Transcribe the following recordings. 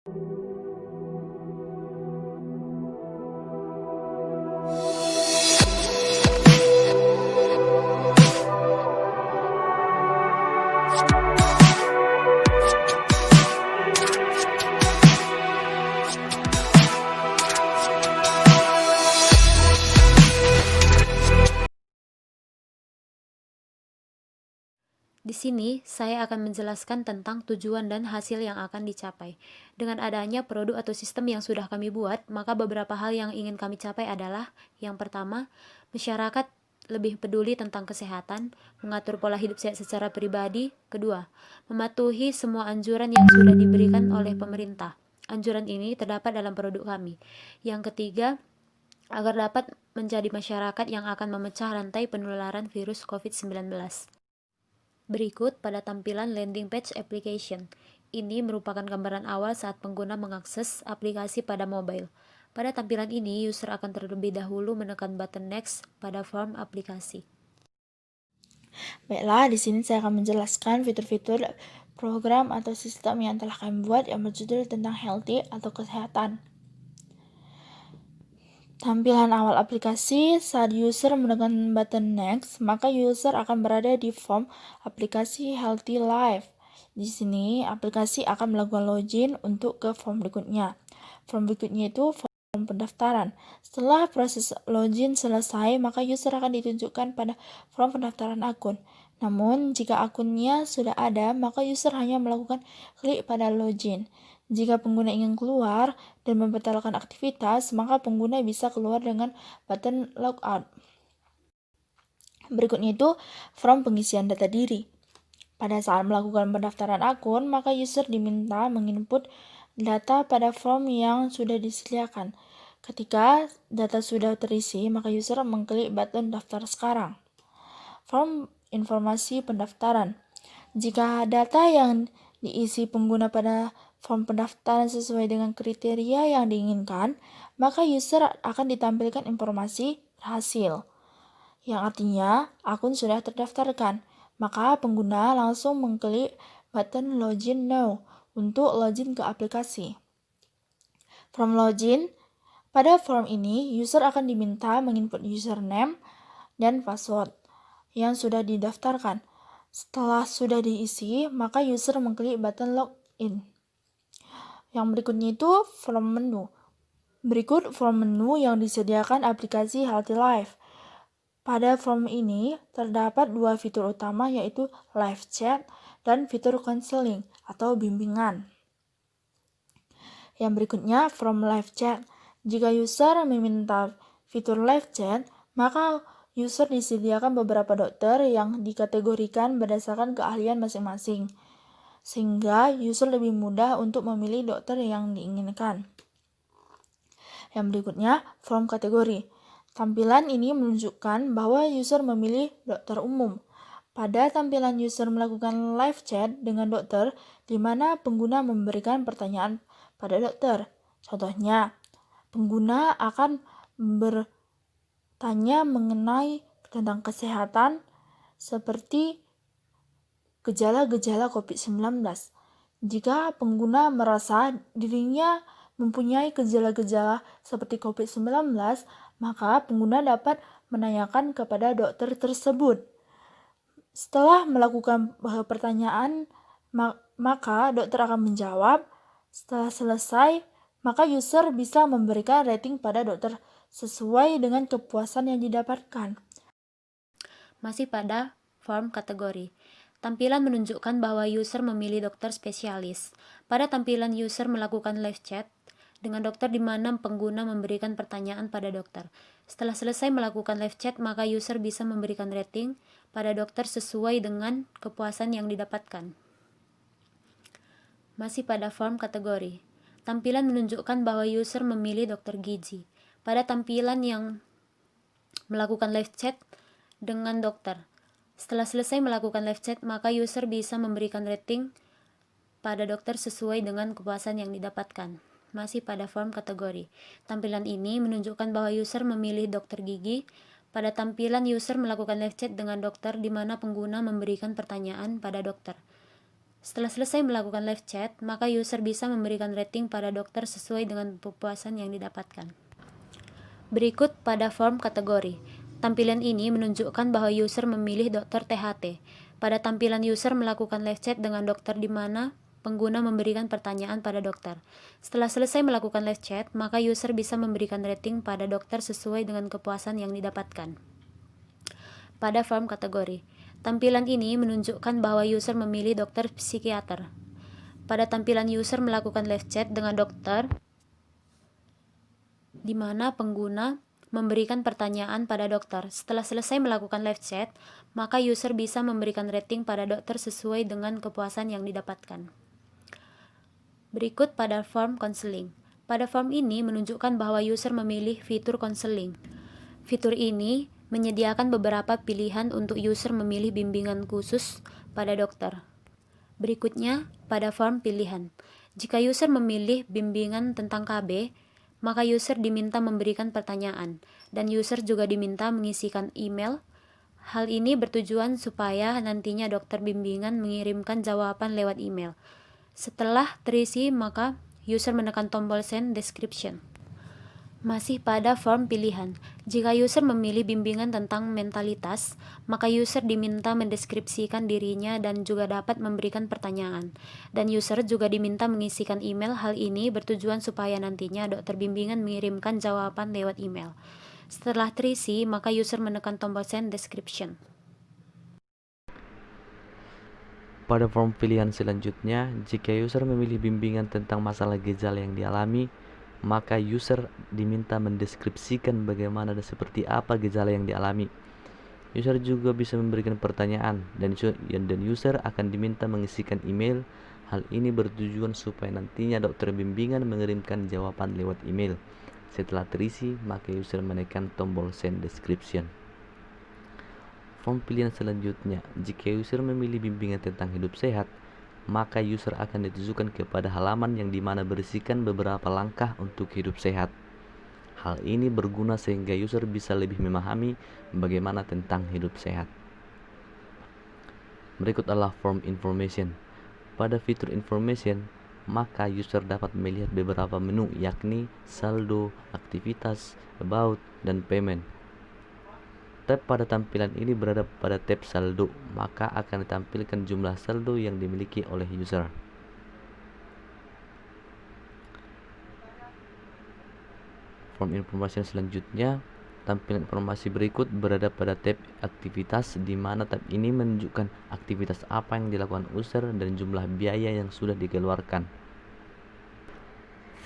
Di sini, saya akan menjelaskan tentang tujuan dan hasil yang akan dicapai. Dengan adanya produk atau sistem yang sudah kami buat, maka beberapa hal yang ingin kami capai adalah: yang pertama, masyarakat lebih peduli tentang kesehatan, mengatur pola hidup sehat secara pribadi. Kedua, mematuhi semua anjuran yang sudah diberikan oleh pemerintah. Anjuran ini terdapat dalam produk kami. Yang ketiga, agar dapat menjadi masyarakat yang akan memecah rantai penularan virus COVID-19. Berikut pada tampilan landing page application. Ini merupakan gambaran awal saat pengguna mengakses aplikasi pada mobile. Pada tampilan ini, user akan terlebih dahulu menekan button next pada form aplikasi. Baiklah, di sini saya akan menjelaskan fitur-fitur program atau sistem yang telah kami buat yang berjudul tentang healthy atau kesehatan. Tampilan awal aplikasi, saat user menekan button next, maka user akan berada di form aplikasi Healthy Life. Di sini, aplikasi akan melakukan login untuk ke form berikutnya. Form berikutnya itu form pendaftaran. Setelah proses login selesai, maka user akan ditunjukkan pada form pendaftaran akun. Namun, jika akunnya sudah ada, maka user hanya melakukan klik pada login. Jika pengguna ingin keluar dan membatalkan aktivitas, maka pengguna bisa keluar dengan button logout. Berikutnya itu form pengisian data diri. Pada saat melakukan pendaftaran akun, maka user diminta menginput data pada form yang sudah disediakan. Ketika data sudah terisi, maka user mengklik button daftar sekarang. Form informasi pendaftaran. Jika data yang diisi pengguna pada form pendaftaran sesuai dengan kriteria yang diinginkan, maka user akan ditampilkan informasi hasil, yang artinya akun sudah terdaftarkan. Maka pengguna langsung mengklik button login now untuk login ke aplikasi. Form login. Pada form ini, user akan diminta menginput username dan password yang sudah didaftarkan. Setelah sudah diisi, maka user mengklik button login. Yang berikutnya itu form menu. Berikut form menu yang disediakan aplikasi Healthy Life. Pada form ini terdapat dua fitur utama, yaitu live chat dan fitur counseling atau bimbingan. Yang berikutnya form live chat. Jika user meminta fitur live chat, maka user disediakan beberapa dokter yang dikategorikan berdasarkan keahlian masing-masing, sehingga user lebih mudah untuk memilih dokter yang diinginkan. Yang berikutnya, form kategori. Tampilan ini menunjukkan bahwa user memilih dokter umum. Pada tampilan user melakukan live chat dengan dokter, di mana pengguna memberikan pertanyaan pada dokter. Contohnya, pengguna akan bertanya mengenai tentang kesehatan seperti gejala-gejala COVID-19. Jika pengguna merasa dirinya mempunyai gejala-gejala seperti COVID-19, maka pengguna dapat menanyakan kepada dokter tersebut. Setelah melakukan pertanyaan, maka dokter akan menjawab. Setelah selesai, maka user bisa memberikan rating pada dokter sesuai dengan kepuasan yang didapatkan. Masih pada form kategori. Tampilan menunjukkan bahwa user memilih dokter spesialis. Pada tampilan user melakukan live chat dengan dokter di mana pengguna memberikan pertanyaan pada dokter. Setelah selesai melakukan live chat, maka user bisa memberikan rating pada dokter sesuai dengan kepuasan yang didapatkan. Masih pada form kategori. Tampilan menunjukkan bahwa user memilih dokter gizi. Pada tampilan yang melakukan live chat dengan dokter. Setelah selesai melakukan live chat, maka user bisa memberikan rating pada dokter sesuai dengan kepuasan yang didapatkan. Masih pada form kategori. Tampilan ini menunjukkan bahwa user memilih dokter gigi. Pada tampilan user melakukan live chat dengan dokter di mana pengguna memberikan pertanyaan pada dokter. Setelah selesai melakukan live chat, maka user bisa memberikan rating pada dokter sesuai dengan kepuasan yang didapatkan. Berikut pada form kategori. Tampilan ini menunjukkan bahwa user memilih dokter THT. Pada tampilan user melakukan live chat dengan dokter di mana pengguna memberikan pertanyaan pada dokter. Setelah selesai melakukan live chat, maka user bisa memberikan rating pada dokter sesuai dengan kepuasan yang didapatkan. Pada form kategori, tampilan ini menunjukkan bahwa user memilih dokter psikiater. Pada tampilan user melakukan live chat dengan dokter, di mana pengguna memberikan pertanyaan pada dokter. Setelah selesai melakukan live chat, maka user bisa memberikan rating pada dokter sesuai dengan kepuasan yang didapatkan. Berikut pada form konseling. Pada form ini menunjukkan bahwa user memilih fitur konseling. Fitur ini menyediakan beberapa pilihan untuk user memilih bimbingan khusus pada dokter. Berikutnya, pada form pilihan. Jika user memilih bimbingan tentang KB, maka user diminta memberikan pertanyaan, dan user juga diminta mengisikan email. Hal ini bertujuan supaya nantinya dokter bimbingan mengirimkan jawaban lewat email. Setelah terisi, maka user menekan tombol send description. Masih pada form pilihan, jika user memilih bimbingan tentang mentalitas, maka user diminta mendeskripsikan dirinya dan juga dapat memberikan pertanyaan. Dan user juga diminta mengisikan email. Hal ini bertujuan supaya nantinya dokter bimbingan mengirimkan jawaban lewat email. Setelah terisi, maka user menekan tombol send description. Pada form pilihan selanjutnya, jika user memilih bimbingan tentang masalah gejala yang dialami, maka user diminta mendeskripsikan bagaimana dan seperti apa gejala yang dialami. User juga bisa memberikan pertanyaan dan user akan diminta mengisikan email. Hal ini bertujuan supaya nantinya dokter bimbingan mengirimkan jawaban lewat email. Setelah terisi, maka user menekan tombol send description. Form pilihan selanjutnya, jika user memilih bimbingan tentang hidup sehat, maka user akan ditujukan kepada halaman yang dimana berisikan beberapa langkah untuk hidup sehat. Hal ini berguna sehingga user bisa lebih memahami bagaimana tentang hidup sehat. Berikut adalah form information. Pada fitur information, maka user dapat melihat beberapa menu yakni saldo, aktivitas, about, dan payment. Tab pada tampilan ini berada pada tab saldo, maka akan ditampilkan jumlah saldo yang dimiliki oleh user. Form informasi selanjutnya, tampilan informasi berikut berada pada tab aktivitas, di mana tab ini menunjukkan aktivitas apa yang dilakukan user dan jumlah biaya yang sudah dikeluarkan.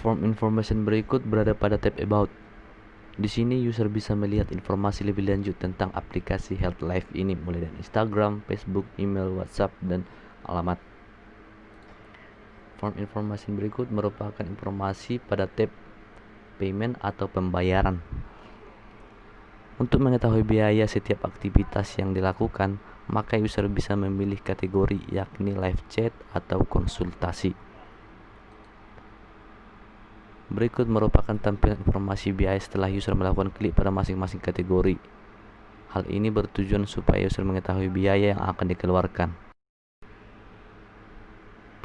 Form information berikut berada pada tab about. Di sini user bisa melihat informasi lebih lanjut tentang aplikasi Health Life ini, mulai dari Instagram, Facebook, email, WhatsApp, dan alamat. Form informasi berikut merupakan informasi pada tab payment atau pembayaran. Untuk mengetahui biaya setiap aktivitas yang dilakukan, maka user bisa memilih kategori yakni live chat atau konsultasi. Berikut merupakan tampilan informasi biaya setelah user melakukan klik pada masing-masing kategori. Hal ini bertujuan supaya user mengetahui biaya yang akan dikeluarkan.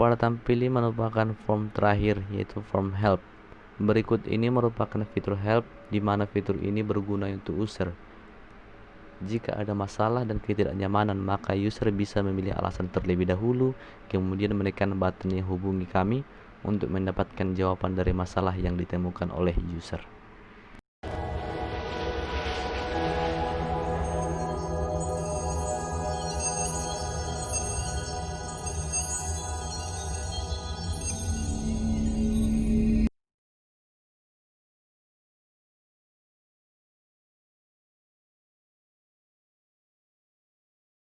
Pada tampilan merupakan form terakhir, yaitu form help. Berikut ini merupakan fitur help, di mana fitur ini berguna untuk user. Jika ada masalah dan ketidaknyamanan, maka user bisa memilih alasan terlebih dahulu, kemudian menekan button yang hubungi kami untuk mendapatkan jawaban dari masalah yang ditemukan oleh user.